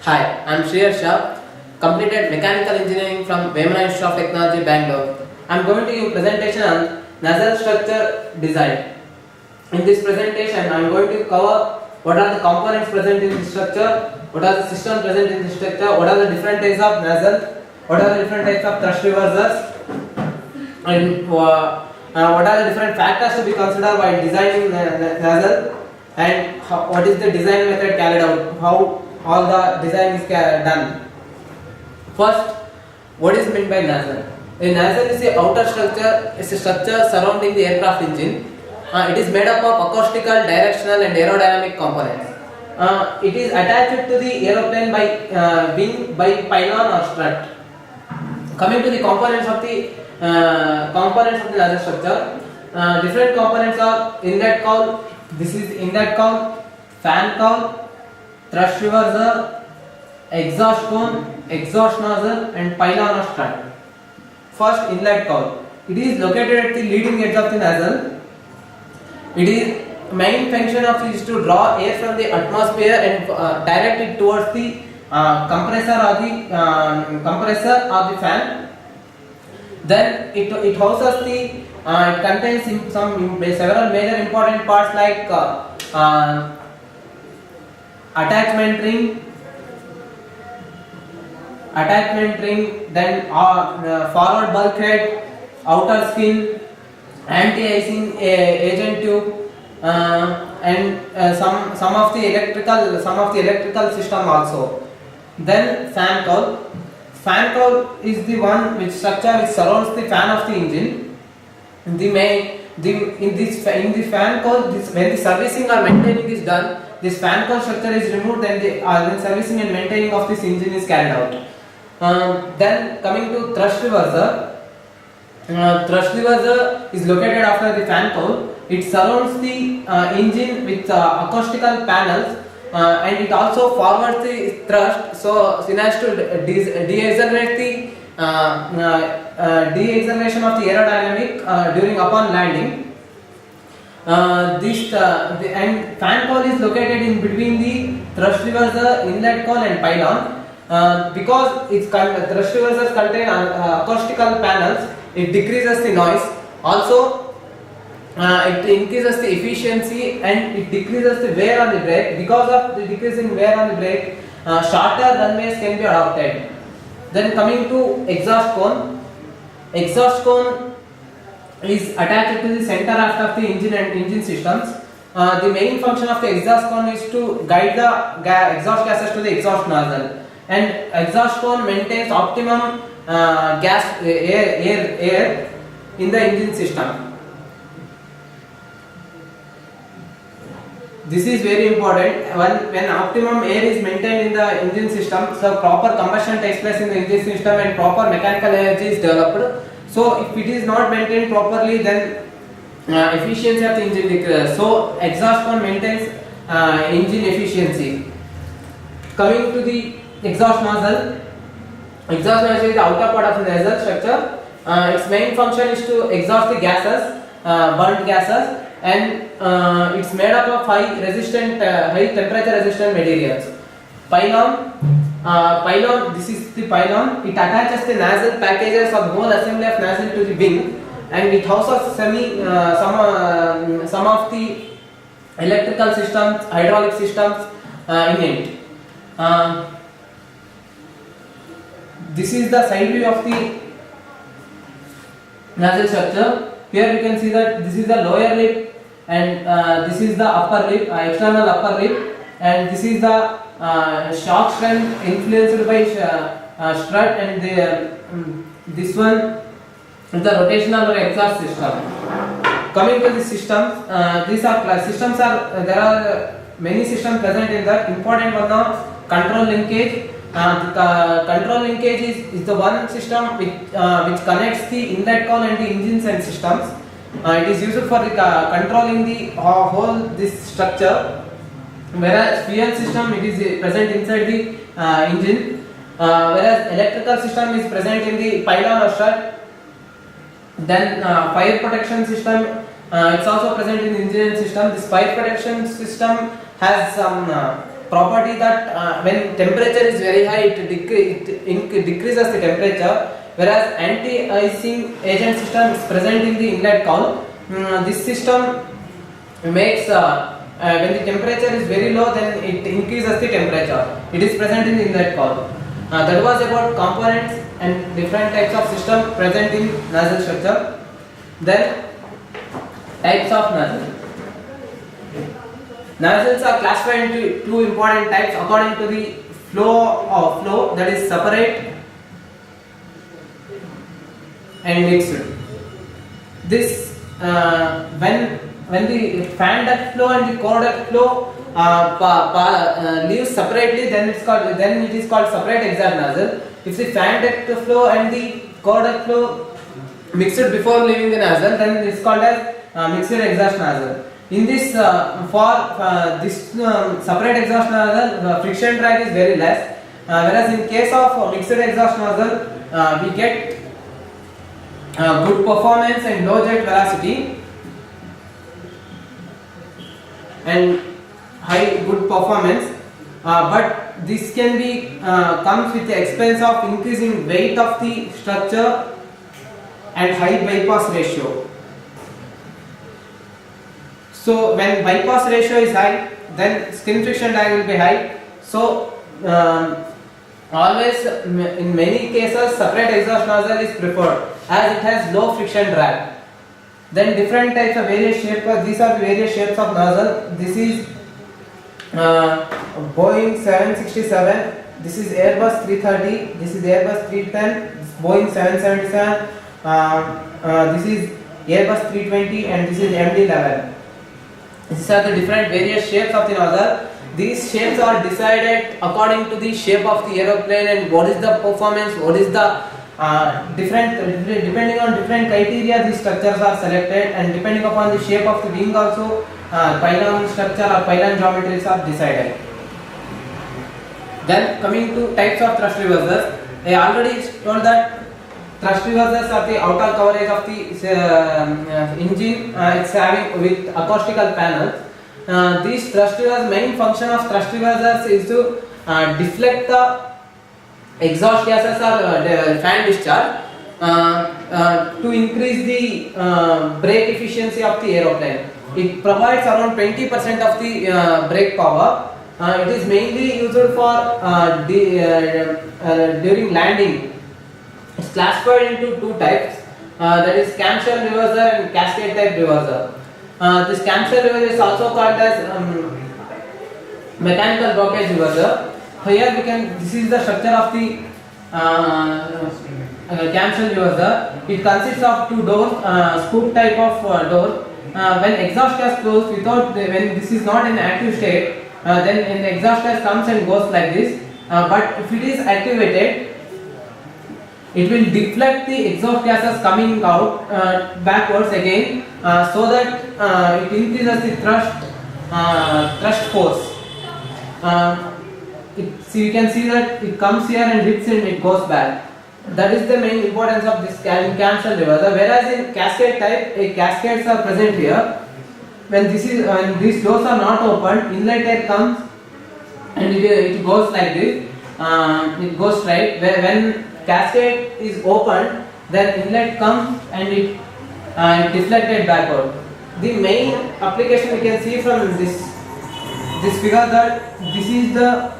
Hi, I'm Shreyas Shah, completed mechanical engineering from Vemana Institute of Technology, Bangalore. I'm going to give presentation on nozzle structure design. In this presentation, I'm going to cover what are the components present in the structure, what are the systems present in the structure, what are the different types of nozzle, what are the different types of thrust reversers, and what are the different factors to be considered while designing nozzle, and what is the design method carried out, how all the design is done. First, what is meant by nozzle? A nozzle is the outer structure. It's a structure surrounding the aircraft engine. It is made up of acoustical, directional, and aerodynamic components. It is attached to the aeroplane by wing by pylon or strut. Coming to the components of the nozzle structure, different components are inlet cowl. This is inlet cowl, fan cowl, thrust reverser, exhaust cone, exhaust nozzle, and pylon or strut. First, inlet cowl. It is located at the leading edge of the nozzle. It is main function of it is to draw air from the atmosphere and direct it towards the compressor or the fan. Then it houses the it contains several major important parts like attachment ring, then forward bulkhead, outer skin, anti-icing agent tube, and some of the electrical system also. Then fan cowl. Fan cowl is the one which structure which surrounds the fan of the engine. In the fan cowl, when the servicing or maintaining is done, this fan cowl structure is removed, then the servicing and maintaining of this engine is carried out. Then coming to thrust reverser. Thrust reverser is located after the fan cowl. It surrounds the engine with acoustical panels, and it also forwards the thrust, so it has to de-accelerate the de-acceleration of the aerodynamic during upon landing. And fan cowl is located in between the thrust reverser, inlet cowl, and pylon. Because thrust reversers contain acoustical panels, it decreases the noise. Also, it increases the efficiency and it decreases the wear on the brake. Because of the decrease in wear on the brake, shorter runways can be adopted. Then coming to exhaust cone. Exhaust cone is attached to the center aft of the engine and engine systems. The main function of the exhaust cone is to guide the exhaust gases to the exhaust nozzle. And exhaust cone maintains optimum air in the engine system. This is very important. When optimum air is maintained in the engine system, so proper combustion takes place in the engine system and proper mechanical energy is developed. So if it is not maintained properly, then efficiency of the engine decreases. So exhaust cone maintains engine efficiency. Coming to the exhaust nozzle. Exhaust nozzle is the outer part of the nozzle structure. Its main function is to exhaust the gases, burnt gases, and it's made up of high temperature resistant materials. Pylon, this is the pylon. It attaches the nozzle packages of the whole assembly of nozzle to the wing, and it houses some of the electrical systems, hydraulic systems in it. This is the side view of the nozzle structure. Here you can see that this is the lower lip and this is the upper lip, external upper lip, and this is the shock strength influenced by strut, and this one is the rotational or exhaust system. Coming to the systems, there are many systems present in that. Important one of control linkage. The control linkage is the one system which connects the inlet cowl and the engines and systems. It is used for controlling the whole this structure. Whereas fuel system, it is present inside the engine. Whereas electrical system is present in the pylon or strut. Then fire protection system, it's also present in the engine system. This fire protection system has some property that when temperature is very high, it decreases the temperature, whereas anti-icing agent system is present in the inlet cowl. This system makes when the temperature is very low, then it increases the temperature. It is present in the inlet cowl. That was about components and different types of system present in nozzle structure. Then types of nozzle. Nozzles are classified into two important types according to the flow, that is separate and mixed. This when the fan duct flow and the core duct flow leaves separately, then it is called separate exhaust nozzle. If the fan duct flow and the core duct flow mixed before leaving the nozzle, then it is called as mixed exhaust nozzle. In this separate exhaust nozzle, friction drag is very less, whereas in case of mixed exhaust nozzle, we get good performance and low jet velocity and high good performance, but this can be comes with the expense of increasing weight of the structure and high bypass ratio. So when bypass ratio is high, then skin friction drag will be high. So always in many cases separate exhaust nozzle is preferred as it has low friction drag. Then different types of various shapes. These are the various shapes of nozzle. This is Boeing 767. This is Airbus 330. This is Airbus 310. This is Boeing 777. This is Airbus 320, and this is MD-11. These are the different various shapes of the nozzle. These shapes are decided according to the shape of the aeroplane and what is the performance, what is the depending on different criteria these structures are selected, and depending upon the shape of the wing also pylon structure or pylon geometries are decided. Then coming to types of thrust reversers, I already told that thrust reversers are the outer coverage of the engine. It's having with acoustical panels. These thrust reversers, main function of thrust reversers is to deflect the exhaust gases or fan discharge to increase the brake efficiency of the aeroplane. It provides around 20% of the brake power. It is mainly used for during landing. It's classified into two types, that is camshell reverser and cascade type reverser. This camshell reverser is also called as mechanical blockage reverser. Here we can, this is the structure of the camshell reverser. It consists of two doors, scoop type of door. When exhaust gas flows when this is not in active state, then the exhaust gas comes and goes like this. But if it is activated, it will deflect the exhaust gases coming out backwards again, so that it increases the thrust force. So you can see that it comes here and hits and it goes back. That is the main importance of this camshell reverser. Whereas in cascade type, cascades are present here. When these doors are not opened, inlet air comes and it goes like this. It goes straight. When cascade is opened, then inlet comes and it deflected backward. The main application we can see from this figure that this is the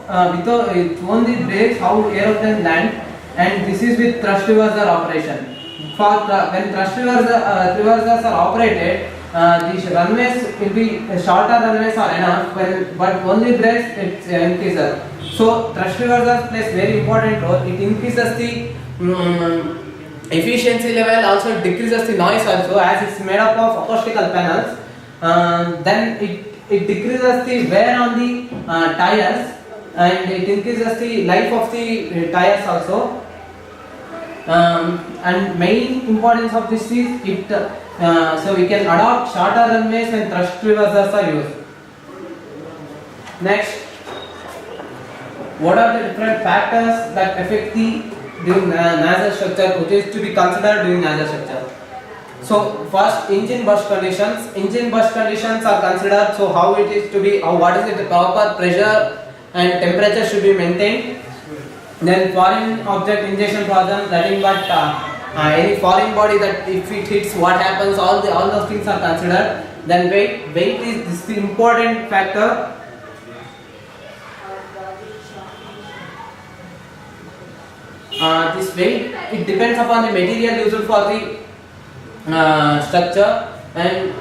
with only brakes how aeroplane land, and this is with thrust reverser operation. When thrust reversers are operated, these runways will be shorter runways are enough, but only brakes it increases. So thrust reversers plays very important role. It increases the efficiency level, also decreases the noise also, as it's made up of acoustical panels. Then it decreases the wear on the tires, and it increases the life of the tires also. And main importance of this is it so we can adopt shorter runways when thrust reversers are used. Next, what are the different factors that affect the nozzle structure, which is to be considered during nozzle structure? So first, engine burst conditions. Engine burst conditions are considered. So how it is to be, what is the proper pressure and temperature should be maintained. Then foreign object injection problem, nothing but any foreign body that if it hits, what happens, all those things are considered. Then weight is the important factor. This weight, it depends upon the material used for the structure, and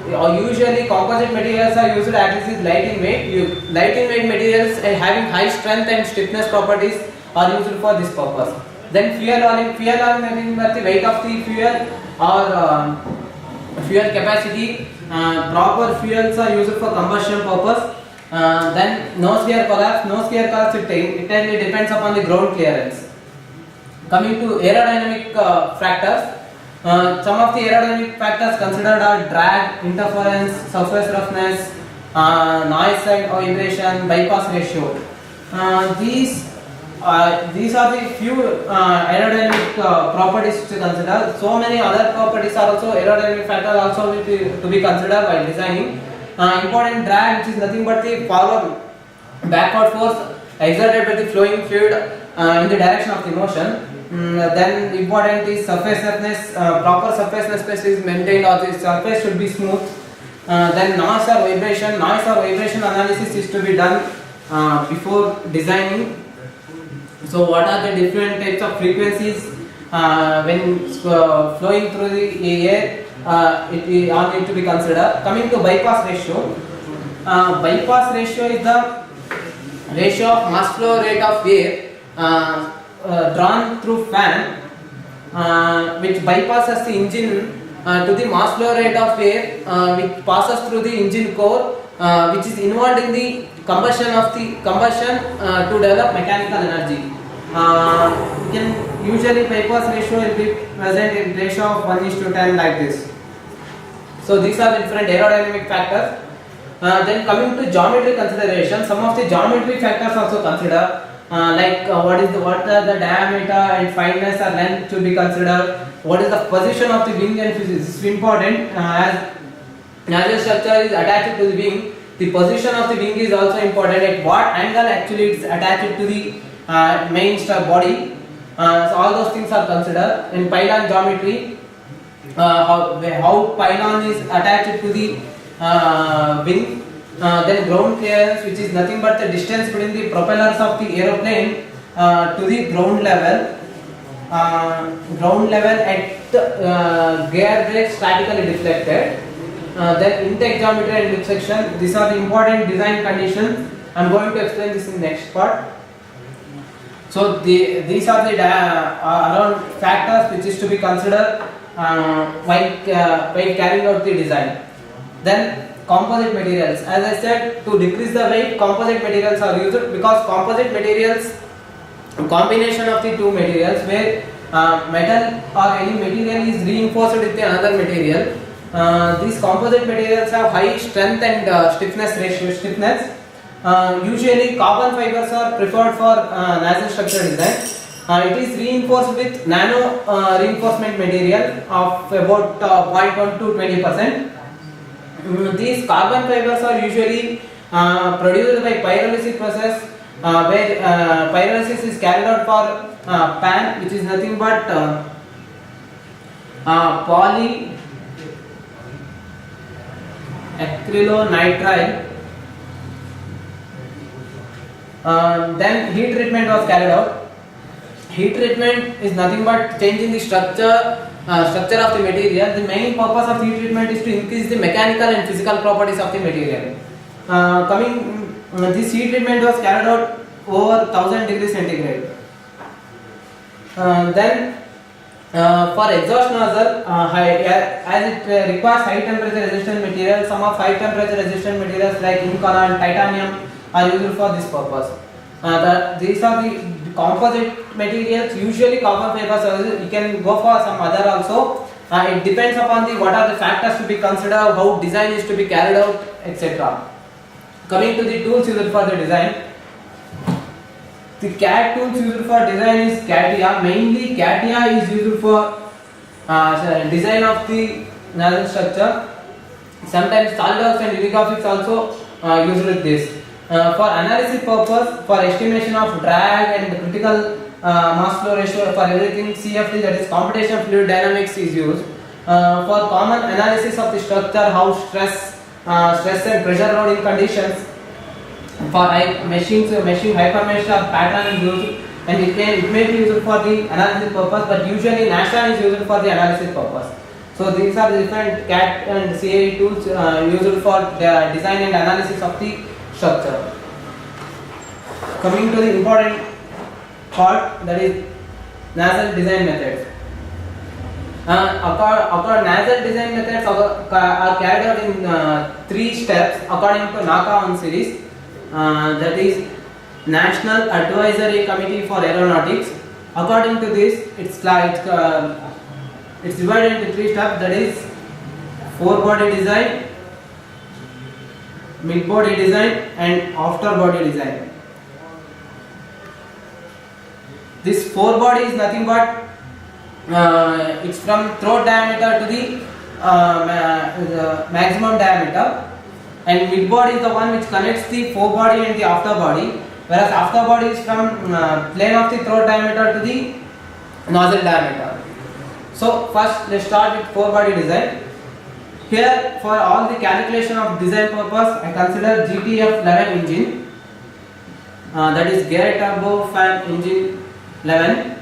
usually composite materials are used as is light in weight. Light in weight materials having high strength and stiffness properties are used for this purpose. Then fuel oil nothing but the weight of the fuel or fuel capacity. Proper fuels are used for combustion purpose. Then nose gear collapse, it entirely depends upon the ground clearance. Coming to aerodynamic factors, some of the aerodynamic factors considered are drag, interference, surface roughness, noise and vibration, bypass ratio. These are the few aerodynamic properties to consider. So many other properties are also aerodynamic factors also to be considered while designing. Important drag, which is nothing but the backward force exerted by the flowing fluid in the direction of the motion. Then important is surface roughness. Proper surface roughness is maintained, or the surface should be smooth. Then noise or vibration analysis is to be done before designing. So what are the different types of frequencies when flowing through the air? It all need to be considered. Coming to bypass ratio, bypass ratio is the ratio of mass flow rate of air drawn through fan, which bypasses the engine to the mass flow rate of air which passes through the engine core, which is involved in the combustion to develop mechanical energy. Usually bypass ratio will be present in ratio of 1:10 like this. So these are different aerodynamic factors. Then coming to geometry consideration, some of the geometry factors also consider, like what are the diameter and fineness or length to be considered. What is the position of the wing and physics? This is important, as the structure is attached to the wing. The position of the wing is also important. At what angle actually it's attached to the main body. So all those things are considered. In pylon geometry, how pylon is attached to the wing. Then ground clearance, which is nothing but the distance between the propellers of the aeroplane to the ground level. Ground level at gear brake statically deflected. Then intake geometry and lip section. These are the important design conditions. I am going to explain this in the next part. So these are the around factors which is to be considered while carrying out the design. Then composite materials. As I said, to decrease the weight, composite materials are used, because composite materials, combination of the two materials where metal or any material is reinforced with another material. These composite materials have high strength and stiffness ratio. Usually carbon fibers are preferred for nozzle structure design. It is reinforced with nano reinforcement material of about 0.1 to 20%. These carbon fibers are usually produced by pyrolysis process, where pyrolysis is carried out for PAN, which is nothing but polyacrylonitrile. Then heat treatment was carried out. Heat treatment is nothing but changing the structure of the material. The main purpose of heat treatment is to increase the mechanical and physical properties of the material. This heat treatment was carried out over 1000 degrees centigrade. Then for exhaust nozzle, as it requires high temperature resistant material, some of high temperature resistant materials like Inconel, titanium are used for this purpose. These are the composite materials. Usually carbon fibers are used. You can go for some other also. It depends upon what are the factors to be considered, how design is to be carried out, etc. Coming to the tools used for the design, the CAD tools used for design is CATIA. Mainly CATIA is used for design of the nozzle structure. Sometimes SolidWorks and Unigraphics also used with this. For analysis purpose, for estimation of drag and critical mass flow ratio, for everything CFD, that is computational fluid dynamics, is used. For common analysis of the structure, how stress and pressure loading conditions, for meshing hypermesh or pattern is used, and it may be used for the analysis purpose, but usually Nastran is used for the analysis purpose. So these are the different CAD and CAE tools used for the design and analysis of the structure. Coming to the important part, that is Nacelle design methods. Nacelle design methods are carried out in 3 steps according to NACA 1 series. That is National Advisory Committee for Aeronautics. According to this, it's divided into 3 steps. That is fore-body design, mid-body design, and after-body design. This fore-body is nothing but it's from throat diameter to the maximum diameter, and mid-body is the one which connects the fore-body and the after-body, whereas after-body is from plane of the throat diameter to the nozzle diameter. So first let's start with fore-body design. Here, for all the calculation of design purpose, I consider GTF11 engine, that is Gear Turbo Fan Engine 11.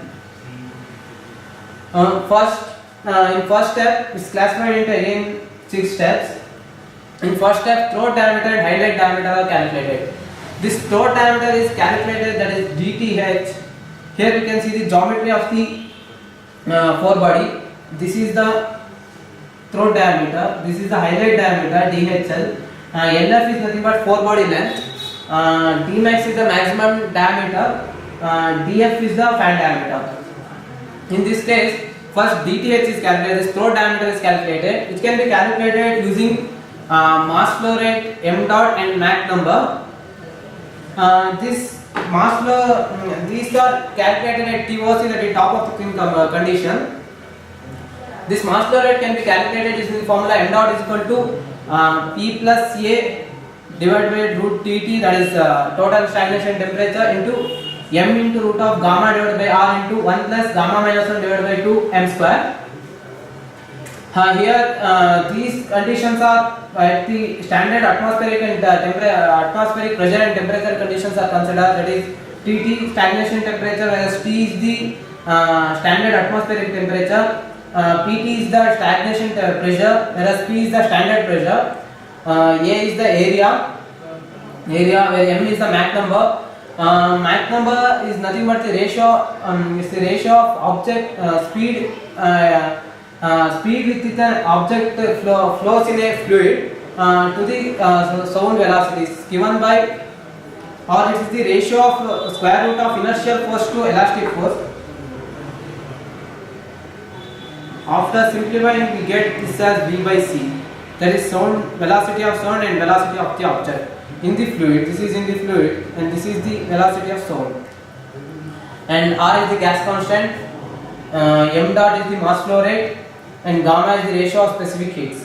In first step, it's classified into again 6 steps. In first step, throat diameter and highlight diameter are calculated. This throat diameter is calculated, that is DTH. Here we can see the geometry of the fore-body. This is the throat diameter, this is the highlight diameter DHL. LF is nothing but fore-body length. Dmax is the maximum diameter. DF is the fan diameter. In this case, first DTH is calculated, this throat diameter is calculated, which can be calculated using mass flow rate, m dot, and Mach number. This mass flow, these are calculated at TOC, that is top of the condition. This mass flow rate can be calculated using the formula m dot is equal to P plus A divided by root TT, that is total stagnation temperature, into m into root of gamma divided by r into 1 plus gamma minus 1 divided by 2 m square. Here these conditions are at the standard atmospheric and atmospheric pressure and temperature conditions are considered, that is TT stagnation temperature, whereas T is the standard atmospheric temperature. PT is the stagnation pressure, whereas P is the standard pressure. A is the area where m is the Mach number. Mach number is nothing but the ratio. It's the ratio of object speed with which an object flows in a fluid to the sound velocity is given by, or it is the ratio of square root of inertial force to elastic force. After simplifying, we get this as V by C. That is sound, velocity of sound and velocity of the object in the fluid. This is in the fluid, and this is the velocity of sound. And R is the gas constant, m dot is the mass flow rate, and gamma is the ratio of specific heats.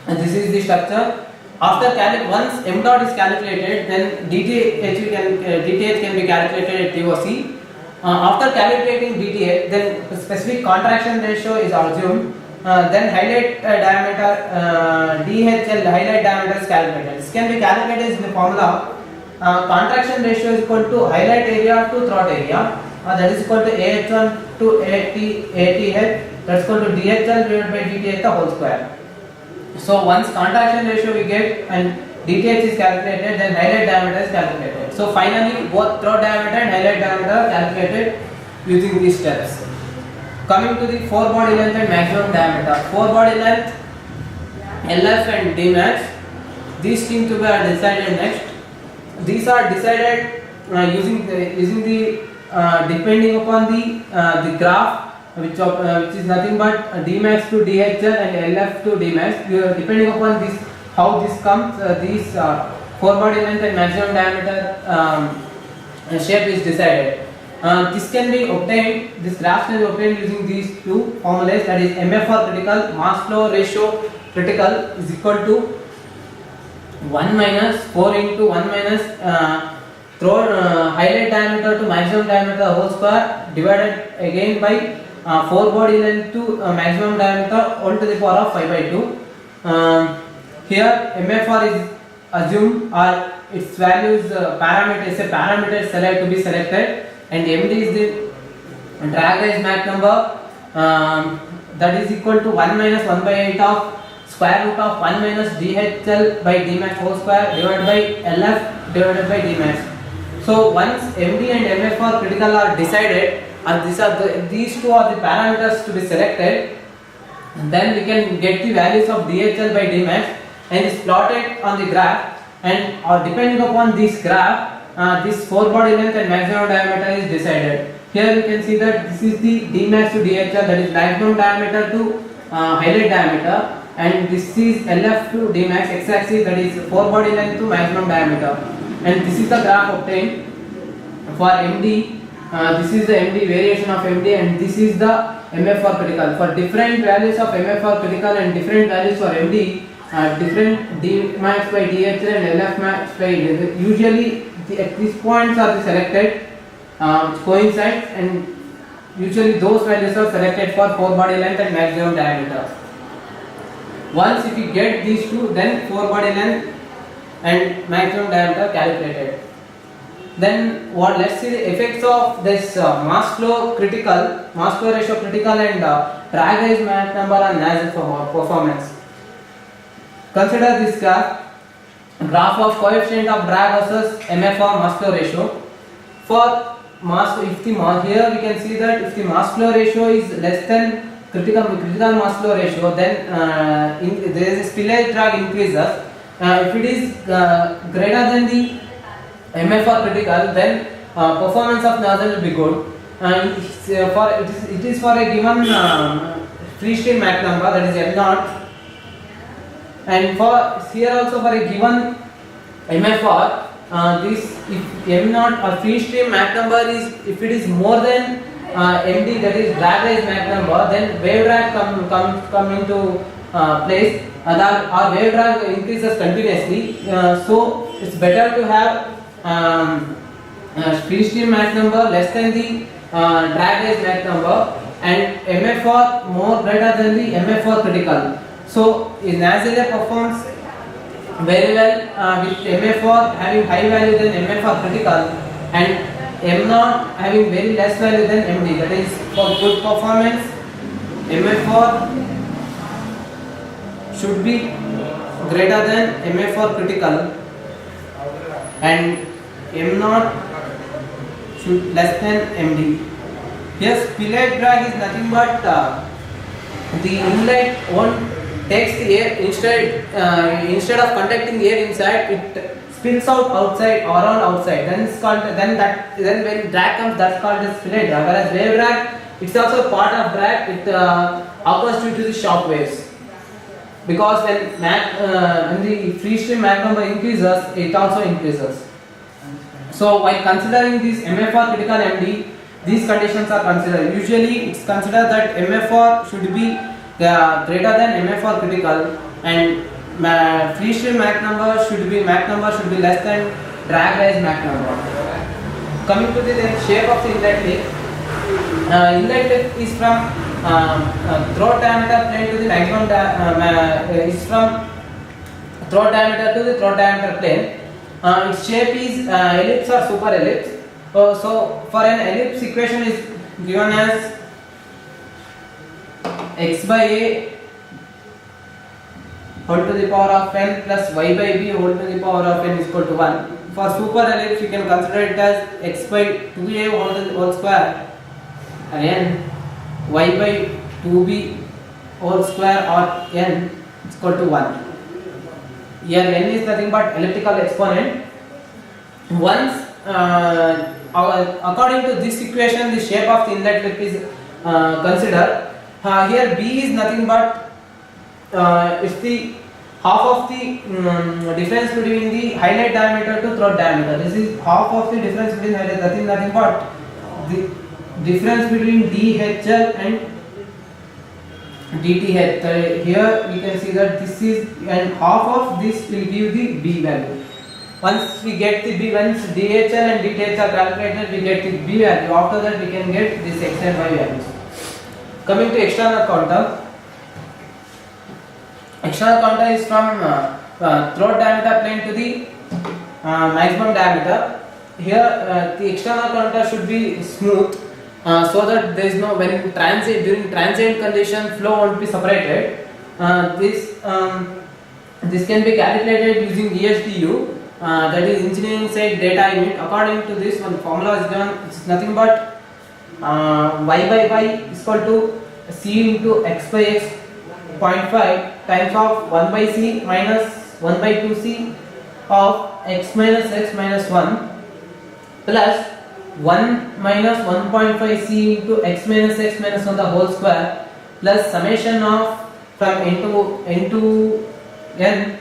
And this is the structure. After once m dot is calculated, then DTH can be calculated at TOC. After calculating DTH, then specific contraction ratio is assumed. Then highlight diameter, DHL highlight diameter is calculated. This can be calculated in the formula. Contraction ratio is equal to highlight area to throat area. That is equal to AH1 to ATH. That's equal to DHL divided by DTH the whole square. So once contraction ratio we get and DTH is calculated, then highlight diameter is calculated. So finally both throat diameter and highlight diameter are calculated using these steps. Coming to the fore-body length and maximum diameter. Fore-body length, LF and Dmax, these things to be decided next. These are decided using the depending upon the graph, which is nothing but Dmax to DHL and LF to Dmax. Depending upon this, how this comes, these fore-body length and maximum diameter shape is decided. This can be obtained, this graph can be obtained using these two formulas, that is MF for critical, mass flow ratio critical is equal to 1 minus 4 into 1 minus through highlight diameter to maximum diameter whole square divided again by 4 body length to maximum diameter 1 to the power of 5 by 2. Here MFR is assumed or its values parameters, a parameter select to be selected, and MD is the drag raise Mach number, that is equal to 1 minus 1 by 8 of square root of 1 minus dHL by dmax whole square divided by LF divided by dmax. So once MD and MFR critical are decided, and these two are the parameters to be selected, then we can get the values of dHL by dmax and is plotted on the graph, and depending upon this graph, this 4 body length and maximum diameter is decided. Here you can see that this is the dmax to dHL, that is maximum diameter to highlight diameter, and this is LF to dmax x-axis, that is 4 body length to maximum diameter, and this is the graph obtained for MD. This is the MD variation of MD, and this is the MFR critical. For different values of MFR critical and different values for MD, different D max by DHL and LF max by usually at these points are selected, coincide, and usually those values are selected for 4 body length and maximum diameter. Once if you get these two, then 4 body length and maximum diameter calculated. Then let's see the effects of this mass flow ratio critical and drag raise Mach number on nozzle performance. Consider this graph of coefficient of drag versus MFR mass flow ratio. For mass, here we can see that if the mass flow ratio is less than critical mass flow ratio, then there is a spillage drag increases. If it is greater than the MFR critical, then performance of nozzle will be good. It is for a given free stream Mach number, that is M0, and for here also for a given MFR, this if M0 or free stream Mach number is, if it is more than MD, that is drag raise Mach number, then wave drag come into place. Our wave drag increases continuously, so it's better to have free stream Mach number less than the drag raise Mach number, and MFR more greater than the MFR critical. So nozzle performs very well with MFR having high value than MFR critical, and M0 having very less value than MD. That is, for good performance, MFR should be greater than MFR critical, and M0 should less than MD. Here spillage drag is nothing but the inlet one takes the air instead of conducting air inside, it spills out outside or around outside. Then it's called then when drag comes, that's called as spillage drag. Whereas wave drag, it's also part of drag. It occurs due to the shock waves, because when the free stream Mach number increases, it also increases. So while considering this MFR critical MD, these conditions are considered. Usually it's considered that MFR should be greater than MFR critical, and free stream Mach number should be less than drag raise Mach number. Coming to the shape of the inlet lip. Inlet lip is from throat diameter plane to the maximum is from throat diameter to the throat diameter plane. Its shape is ellipse or super ellipse. So for an ellipse, equation is given as x by a whole to the power of n plus y by b whole to the power of n is equal to 1. For super ellipse, you can consider it as x by 2a whole square, again y by 2b whole square, or n is equal to 1. Here n is nothing but elliptical exponent. Once according to this equation, the shape of the inlet lip is considered. Here b is nothing but it's the half of the difference between the highlight diameter to throat diameter. This is half of the difference between highlight, nothing but the difference between DHL and DTH. Here we can see that this is, and half of this will give the B value. Once we get the B, once DHL and DTH are calculated, we get the B value. After that we can get this X and Y values. Coming to external counter. External counter is from throat diameter plane to the maximum diameter. Here the external counter should be smooth, so that there is no, when transit, during transient condition, flow won't be separated. This can be calculated using ESDU, that is engineering side data unit. According to this one, formula is given. It's nothing but y by y is equal to c into x by x 0.5 times of 1 by c minus 1 by 2c of x minus 1 plus 1 minus 1.5 c into x minus 1 the whole square plus summation of from n to n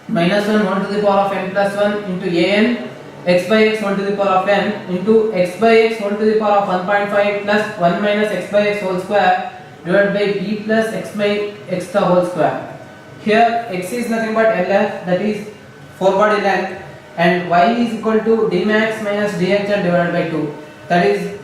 minus 1 to the power of n plus 1 into an x by x 1 to the power of n into x by x 1 to the power of 1.5 plus 1 minus x by x whole square divided by b plus x by x the whole square. Here x is nothing but LF, that is 4 body length, and y is equal to d max minus dhl divided by 2, that is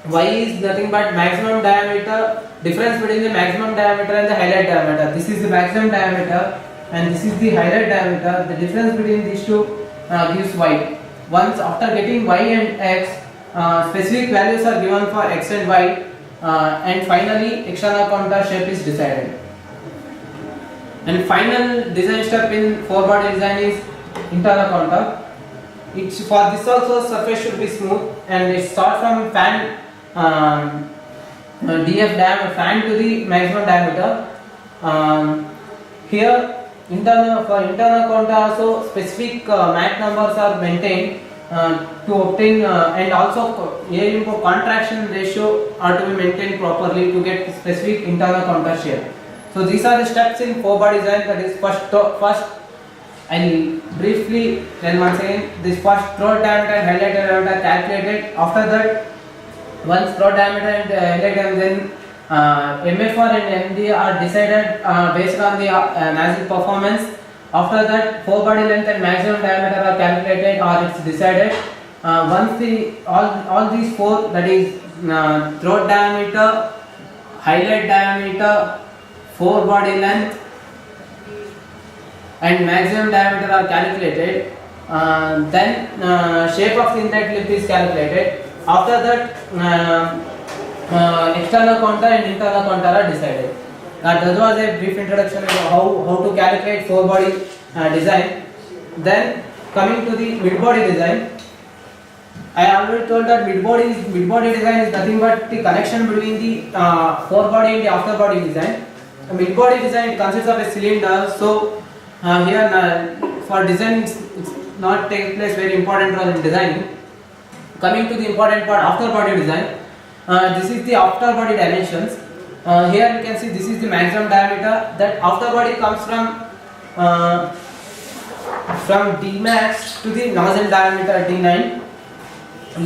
y is nothing but maximum diameter, difference between the maximum diameter and the highlight diameter. This is the maximum diameter and this is the highlight diameter. The difference between these two gives y. Once after getting y and x, specific values are given for x and y, and finally external counter shape is decided. And final design step in 4 body design is internal counter. It's for this also surface should be smooth, and it starts from fan DF diameter, fan to the maximum diameter. Here for internal counter also specific Mach numbers are maintained to obtain, and also air input contraction ratio are to be maintained properly to get specific internal counter shape. So these are the steps in 4 body design. That is first I will briefly tell once again. This first throat diameter and highlight diameter calculated. After that, once throat diameter and highlight diameter, then MFR and MD are decided based on the nozzle performance. After that, 4 body length and maximum diameter are calculated or it's decided. Once the all these 4, that is throat diameter, highlight diameter, 4 body length and maximum diameter are calculated, then shape of the inlet lip is calculated. After that, external counter and internal counter are decided. That was a brief introduction of how to calculate 4 body design. Then coming to the mid body design, I already told that mid body design is nothing but the connection between the forebody and the afterbody design. A mid body design consists of a cylinder. So here for design it's not take place very important role in designing. Coming to the important part, afterbody design. This is the afterbody dimensions. Here you can see this is the maximum diameter. That afterbody comes from D max to the nozzle diameter D9. LA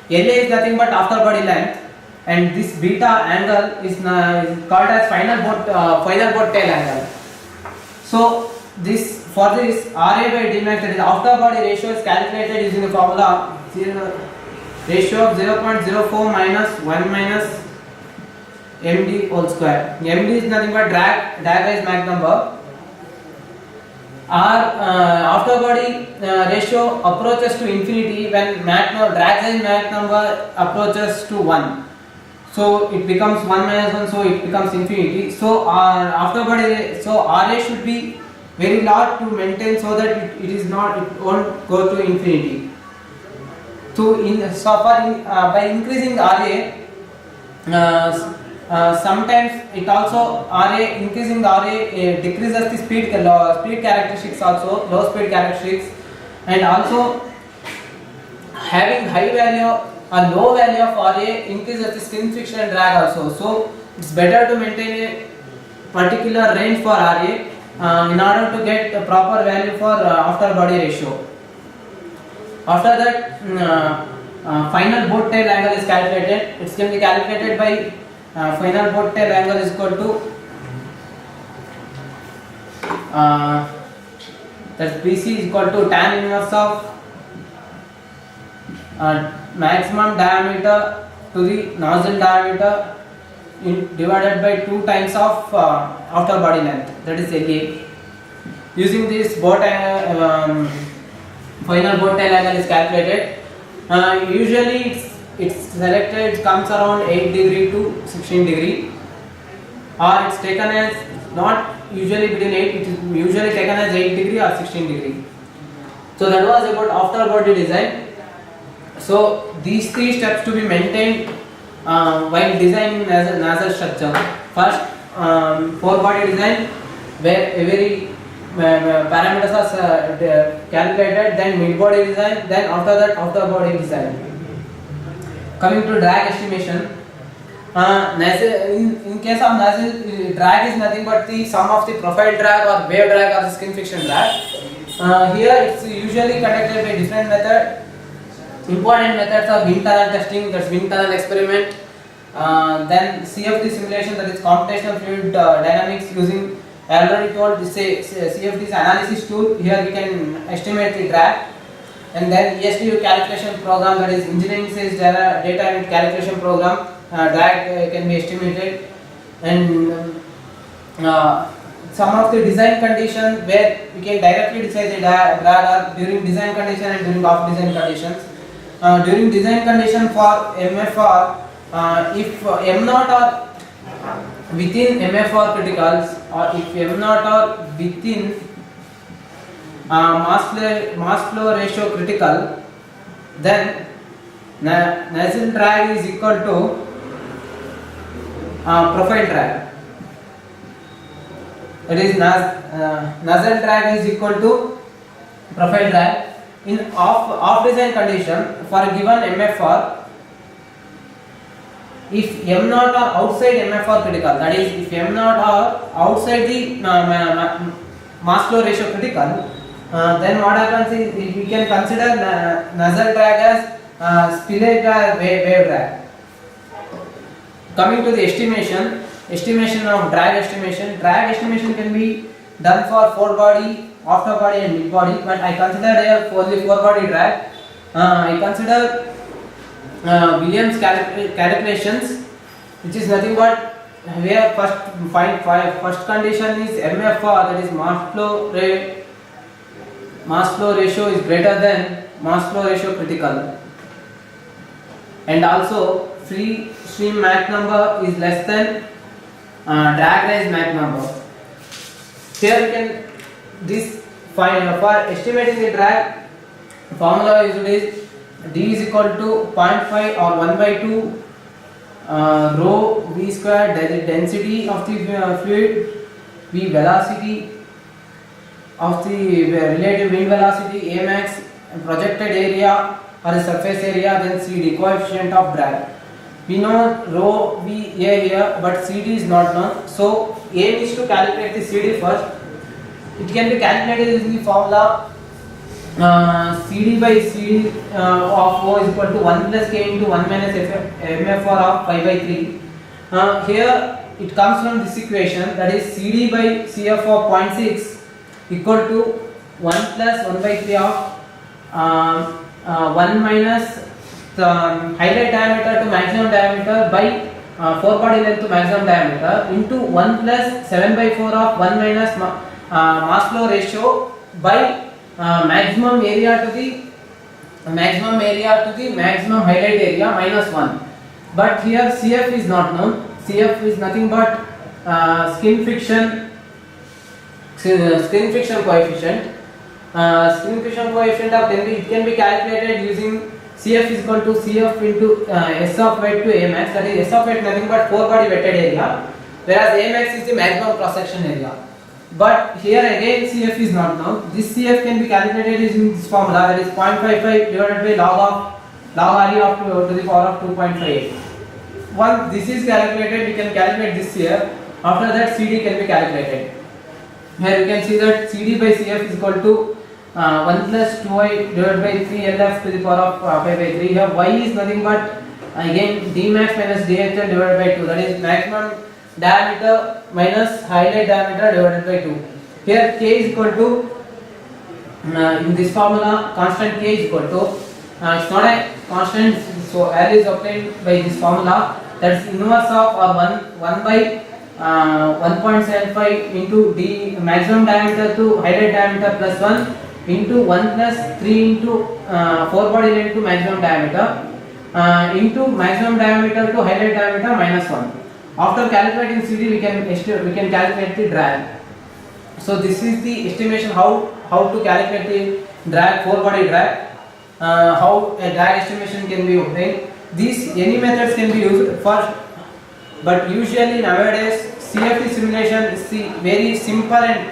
is nothing but afterbody length, and this beta angle is called as final boat tail angle. So this for this RA by D max, that is afterbody ratio, is calculated using the formula ratio of 0.04 minus 1 minus MD whole square. MD is nothing but drag is Mach number. Our afterbody ratio approaches to infinity when drag size Mach number approaches to 1. So it becomes 1 minus 1, so it becomes infinity. So our afterbody, so RA should be very large to maintain, so that it won't go to infinity. By increasing RA, sometimes it also increasing RA decreases the speed characteristics, also low speed characteristics, and also having high value or low value of RA increases the skin friction and drag also. So it's better to maintain a particular range for RA in order to get the proper value for afterbody ratio. After that, final boat tail angle is calculated. It can be calculated by final board tail angle is equal to that BC is equal to tan inverse of maximum diameter to the nozzle diameter divided by 2 times of outer body length, that is A. Using this final board tail angle is calculated. Usually it's selected, it comes around 8 degree to 16 degree, or it's taken as not usually between 8, it is usually taken as 8 degree or 16 degree. So that was about after body design. So these 3 steps to be maintained while designing nozzle structure. First, fore body design, where every parameters are calculated, then mid body design, then after that outer body design. Coming to drag estimation, in case of nozzle, drag is nothing but the sum of the profile drag or wave drag or the skin friction drag. Here it's usually conducted by different method. Important methods are wind tunnel testing, that's wind tunnel experiment. Then CFD simulation, that is computational fluid dynamics, using I already told this CFD is analysis tool. Here we can estimate the drag. And then ESDU calculation program, that is engineering sales data and calculation program. Drag can be estimated. And some of the design conditions where we can directly decide the drag are during design condition and during off design conditions. During design condition for MFR, if M naught are within MFR criticals, or if M naught are within mass flow ratio critical, then nozzle drag is equal to profile drag. That is nozzle drag is equal to profile drag. In off design condition for a given MFR, if M naught are outside MFR critical, that is if M naught are outside the mass flow ratio critical, then what happens is we can consider nozzle drag as spillage or wave drag. Coming to the estimation of drag estimation. Drag estimation can be done for fore body, after body and mid body, but I consider here only fore body drag. I consider Williams calculations, which is nothing but where first condition is MFR, that is mass flow ratio is greater than mass flow ratio critical, and also free stream Mach number is less than drag raise Mach number. Here we can for estimating the drag, formula is D is equal to 0.5 or 1 by 2 rho V square, that is density of the fluid, V velocity of the relative wind velocity, A max, projected area or the surface area, then CD, coefficient of drag. We know rho V A here, but CD is not known. So aim is to calculate the CD first. It can be calculated using the formula CD by CD of O is equal to 1 plus K into 1 minus MFR of pi by 3. Here it comes from this equation, that is CD by CF of 0.6 equal to 1 plus 1 by 3 of 1 minus the highlight diameter to maximum diameter by fore body length to maximum diameter into 1 plus 7 by 4 of 1 minus mass flow ratio by maximum area to the maximum highlight area minus 1. But here CF is not known. CF is nothing but skin friction coefficient. Skin friction coefficient of it can be calculated using CF is equal to CF into S of weight to A max, that is S of weight nothing but fore body wetted area, whereas A max is the maximum cross section area. But here again CF is not known. This CF can be calculated using this formula, that is 0.55 divided by log RE of to the power of 2.58. Once this is calculated, we can calculate this here. After that CD can be calculated. Here you can see that CD by CF is equal to 1 plus 2y divided by 3 LF to the power of 5 by 3. Here y is nothing but again d max minus dhl divided by 2, that is maximum diameter minus highlight diameter divided by 2. Here k is equal to in this formula constant k is equal to it's not a constant, so L is obtained by this formula, that's inverse of or 1 by 1.75 into d maximum diameter to highlight diameter plus 1 into 1 plus 3 into 4 body length to maximum diameter into maximum diameter to highlight diameter minus 1. After calculating CD we can calculate the drag. So this is the estimation how to calculate the drag, 4 body drag, how a drag estimation can be obtained. These any methods can be used for, but usually nowadays CFD simulation is the very simple and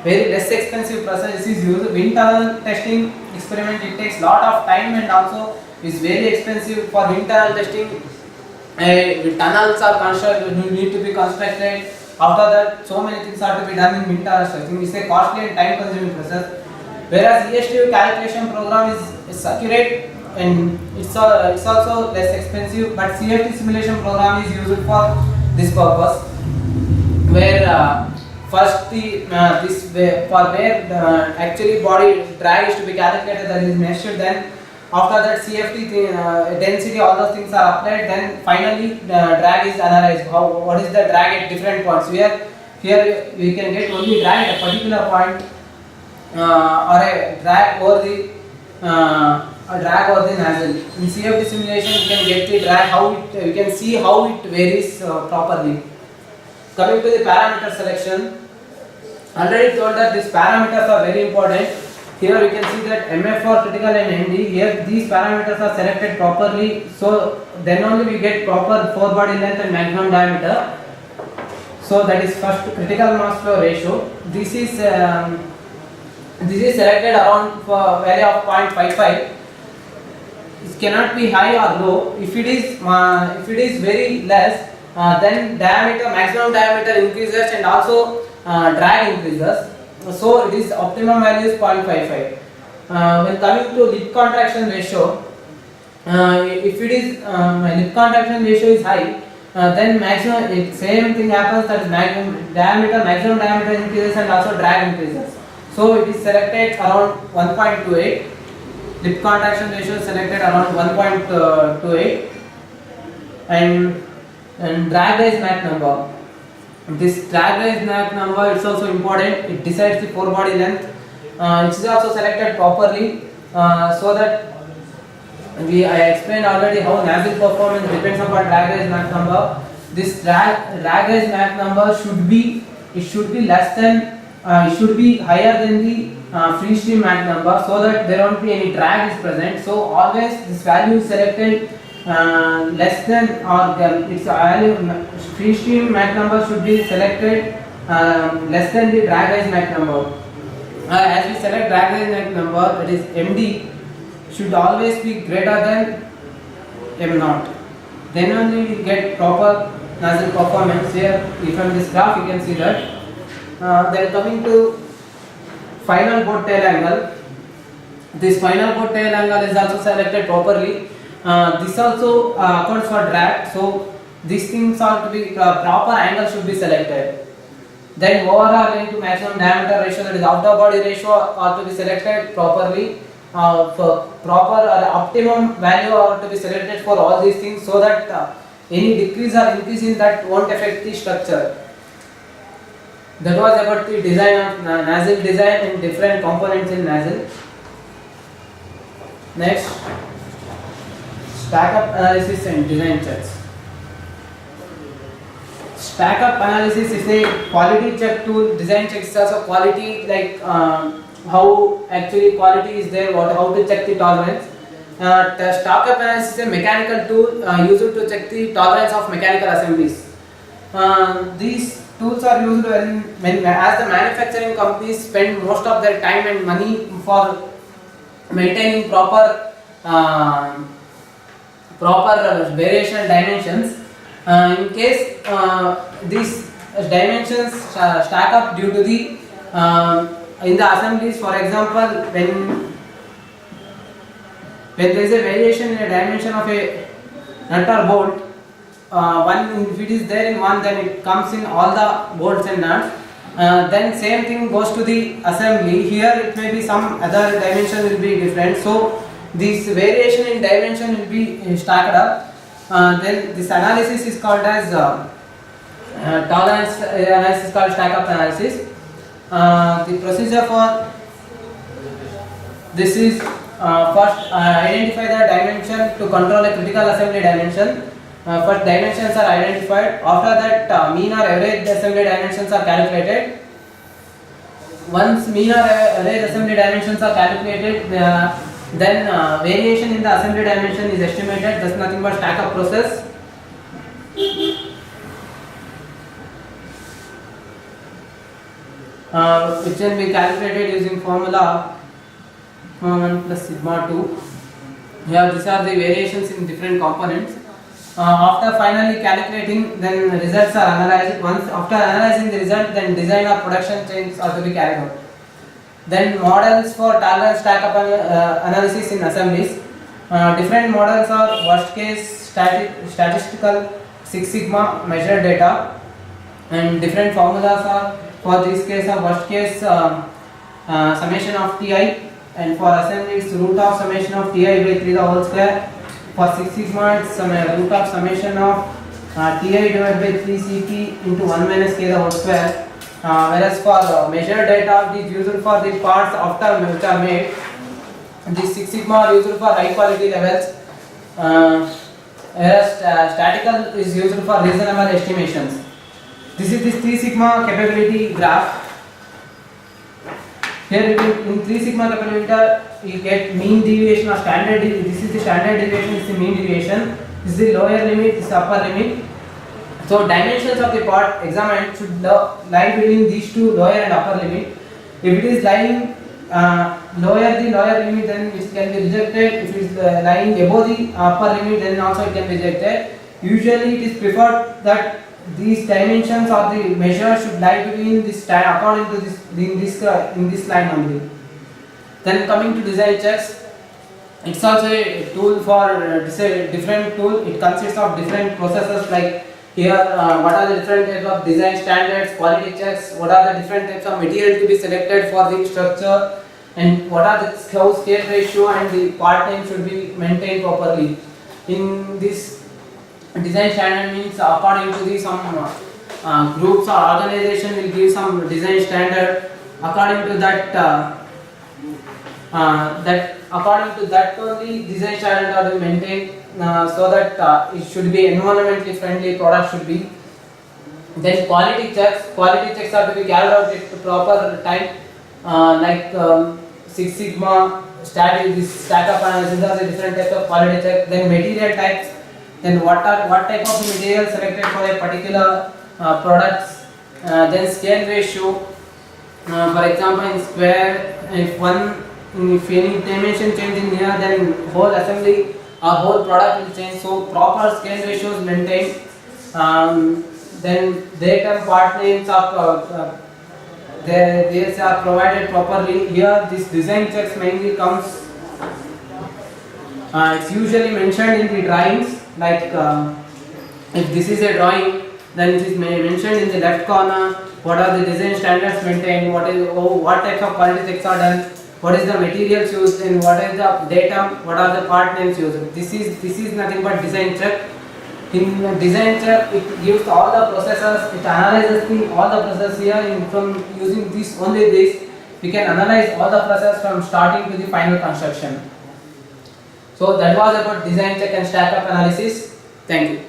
very less expensive process. This is used. Wind tunnel testing experiment, it takes lot of time and also is very expensive. For wind tunnel testing, tunnels are constructed, need to be constructed. After that, so many things are to be done in wind tunnel testing. It's a costly and time consuming process. Whereas ESTO calculation program is accurate and it's also less expensive, but CFD simulation program is used for this purpose, where first this way for where actually body drag is to be calculated, that is measured, then after that CFD density, all those things are applied, then finally drag is analyzed, what is the drag at different points. Here we can get only drag at a particular point or a drag over the nozzle. In CFD simulation you can get the drag, you can see how it varies properly. Coming to the parameter selection, already told that these parameters are very important. Here you can see that MF for critical and MD, here these parameters are selected properly, so then only we get proper 4 body length and maximum diameter. So that is first critical mass flow ratio. This is selected around for value of 0.55. It cannot be high or low. If it is very less, then maximum diameter increases and also drag increases. So it is optimum value is 0.55. When coming to lip contraction ratio, if it is lip contraction ratio is high, then maximum same thing happens, that is maximum diameter increases and also drag increases. So it is selected around 1.28. Lip contraction ratio is selected around 1.28, and drag raise Mach number. This drag raise Mach number is also important. It decides the 4 body length. It is also selected properly, so that I explained already how nozzle performance depends upon drag raise Mach number. This drag raise Mach number should be less than. It should be higher than the free stream Mach number, so that there won't be any drag is present. So always this value is selected less than, or its value free stream Mach number should be selected less than the drag raise Mach number. As we select drag raise Mach number, that is MD should always be greater than M0. Then only we get proper nozzle performance. Here, from this graph you can see that. Then coming to final boat tail angle, this final boat tail angle is also selected properly. This also accounts for drag, so these things are to be proper angle should be selected. Then overall length to maximum diameter ratio, that is outer body ratio, are to be selected properly. For proper optimum value are to be selected for all these things, so that any decrease or increase in that won't affect the structure. That was about the design of nozzle design and different components in nozzle. Next, stack up analysis and design checks. Stack up analysis is a quality check tool. Design checks is also quality, like how actually quality is there, how to check the tolerance. The stack up analysis is a mechanical tool used to check the tolerance of mechanical assemblies. These tools are used when as the manufacturing companies spend most of their time and money for maintaining proper variational dimensions. In case these dimensions stack up due to the in the assemblies, for example, when there is a variation in a dimension of a nut or bolt, one if it is there in one, then it comes in all the bolts and nuts. Then same thing goes to the assembly. Here it may be some other dimension will be different, so this variation in dimension will be stacked up. Then this analysis is called as tolerance analysis, called stack up analysis. The procedure for this is first identify the dimension to control a critical assembly dimension. First dimensions are identified. After that, mean or average assembly dimensions are calculated. Once mean or average assembly dimensions are calculated, then variation in the assembly dimension is estimated. That's nothing but stack up process. Which can be calculated using formula 1 plus sigma 2. Here these are the variations in different components. After finally calculating, then results are analyzed. Once after analyzing the result, then design or production changes are to be carried out. Then models for tolerance stack up analysis in assemblies. Different models are worst case, statistical, Six Sigma, measured data, and different formulas are for this case of worst case summation of Ti, and for assembly it's root of summation of Ti by 3 the whole square. For Six Sigma it's root of summation of Ti divided by 3 Cp into 1 minus k the whole square. Whereas for measured data it is used for the parts after which are made. This Six Sigma are used for high quality levels, whereas statical is used for reasonable estimations. This is this 3 Sigma capability graph. Here in 3 Sigma capability you get mean deviation or standard deviation. This is the standard deviation, this is the mean deviation. This is the lower limit, this is the upper limit. So dimensions of the part examined should lie between these two, lower and upper limit. If it is lying lower the lower limit, then it can be rejected. If it is lying above the upper limit, then also it can be rejected. Usually it is preferred that these dimensions or the measure should lie between this according to this in this line only. Then coming to design checks, it's also a tool for different tool. It consists of different processes like here what are the different types of design standards, quality checks, what are the different types of material to be selected for the structure, and what are the how scale ratio and the part name should be maintained properly. In this design standard means according to the some groups or organization will give some design standard. According to that according to that only design standard are to be maintained, so that it should be environmentally friendly product should be. Then quality checks are to be carried out at the proper time, like Six Sigma, stack up analysis are the different types of quality check. Then material types, then what type of material selected for a particular products. Then scale ratio, for example in square, if any dimension change in here, then whole assembly or whole product will change. So proper scale ratios maintained. Then data part names are these are provided properly. Here this design checks mainly comes. It's usually mentioned in the drawings. Like if this is a drawing, then it is mentioned in the left corner. What are the design standards maintained? What types of quality checks are done? What is the materials used, and what is the data? What are the part names used? This is nothing but design check. In design check, it gives all the processes. It analyzes all the process here. From using this only this, we can analyze all the process from starting to the final construction. So that was about design check and stack up analysis. Thank you.